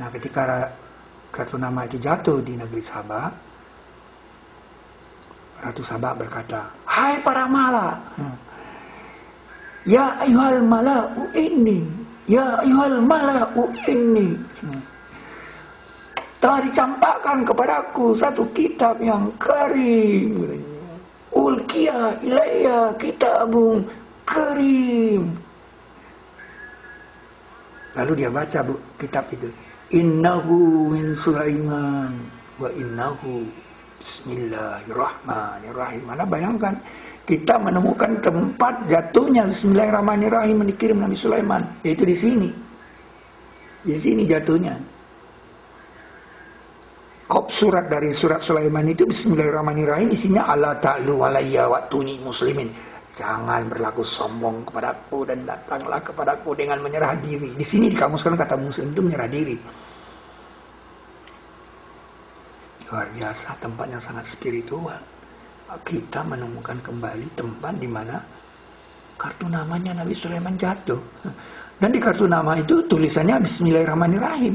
Nah, ketika kartu nama itu jatuh di negeri Sabah, Ratu Sabah berkata, "Hai para mala, ya ayuhal mala'u inni, ya ayuhal mala'u inni, telah dicampakkan kepadaku satu kitab yang karim, ulkiya ilayya kitabun karim." Lalu dia baca kitab itu, "Innahu min Sulaiman wa innahu bismillahirrahmanirrahim." Mana bayangkan, kita menemukan tempat jatuhnya bismillahirrahmanirrahim dikirim Nabi Sulaiman, yaitu di sini. Di sini jatuhnya. Kop surat dari surat Sulaiman itu bismillahirrahmanirrahim, isinya ala ta'lu alayya wa'tuni muslimin. Jangan berlaku sombong kepadaku dan datanglah kepadaku dengan menyerah diri. Di sini dikamuskan kata muslim itu menyerah diri. Luar biasa, tempatnya sangat spiritual. Kita menemukan kembali tempat di mana kartu namanya Nabi Sulaiman jatuh. Dan di kartu nama itu tulisannya bismillahirrahmanirrahim.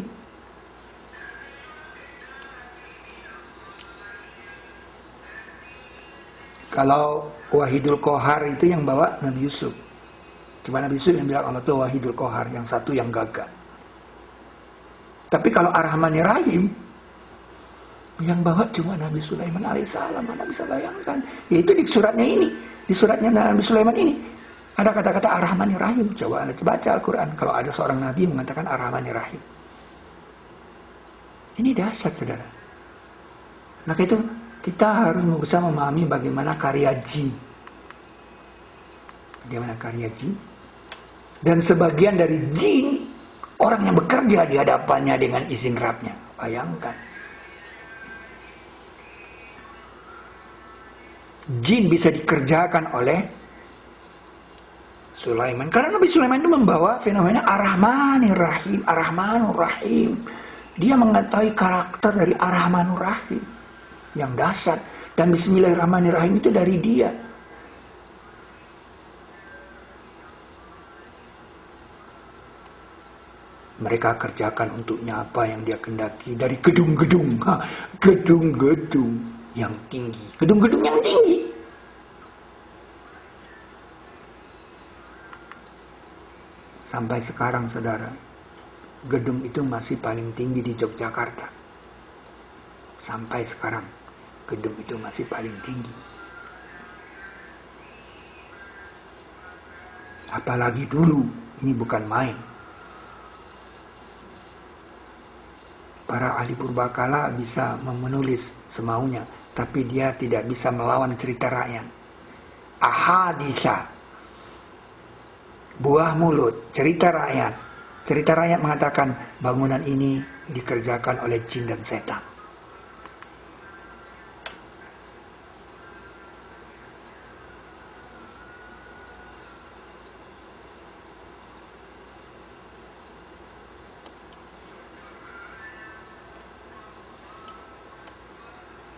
Kalau Wahidul Qahar itu yang bawa Nabi Yusuf. Cuma Nabi Yusuf yang bilang Allah itu Wahidul Qahar, yang satu yang gagah. Tapi kalau Ar-Rahmanir-Rahim, yang bawa cuma Nabi Sulaiman alaihissalam. Anda bisa bayangkan, yaitu di suratnya ini, di suratnya Nabi Sulaiman ini ada kata-kata Ar-Rahmanir-Rahim. Coba Anda baca Al-Quran, kalau ada seorang Nabi mengatakan Ar-Rahmanir-Rahim. Ini dahsyat, saudara. Maka itu kita harus bisa memahami bagaimana karya jin. Bagaimana karya jin. Dan sebagian dari jin, orang yang bekerja di hadapannya dengan izin Rabbnya. Bayangkan. Jin bisa dikerjakan oleh Sulaiman. Karena Nabi Sulaiman itu membawa fenomena Ar-Rahmanir-Rahim. Ar-Rahmanur-Rahim. Dia mengetahui karakter dari Ar-Rahmanur-Rahim yang dahsyat, dan bismillahirrahmanirrahim itu dari dia. Mereka kerjakan untuknya apa yang dia kendaki dari gedung-gedung, gedung-gedung yang tinggi, gedung-gedung yang tinggi. Sampai sekarang, saudara, gedung itu masih paling tinggi di Yogyakarta. Sampai sekarang gedung itu masih paling tinggi. Apalagi dulu, ini bukan main. Para ahli purbakala bisa menulis semaunya, tapi dia tidak bisa melawan cerita rakyat. Ahaditha, buah mulut, cerita rakyat. Cerita rakyat mengatakan bangunan ini dikerjakan oleh jin dan setan.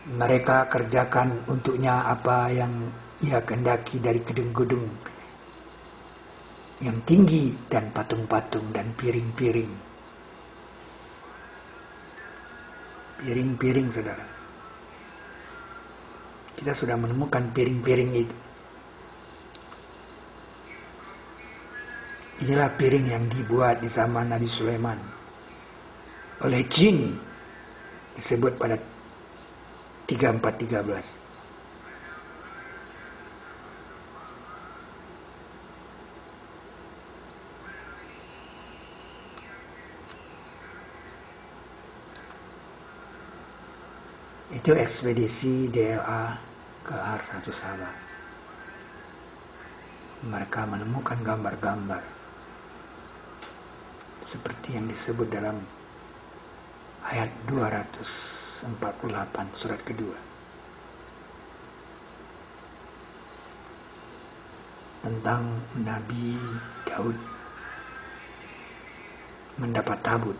Mereka kerjakan untuknya apa yang ia kehendaki dari gedung-gedung yang tinggi dan patung-patung dan piring-piring. Piring-piring, saudara. Kita sudah menemukan piring-piring itu. Inilah piring yang dibuat di zaman Nabi Sulaiman oleh jin, disebut pada 3413. Itu ekspedisi DLA ke R1 Sabah. Mereka menemukan gambar-gambar seperti yang disebut dalam ayat 248 surat kedua tentang Nabi Daud mendapat tabut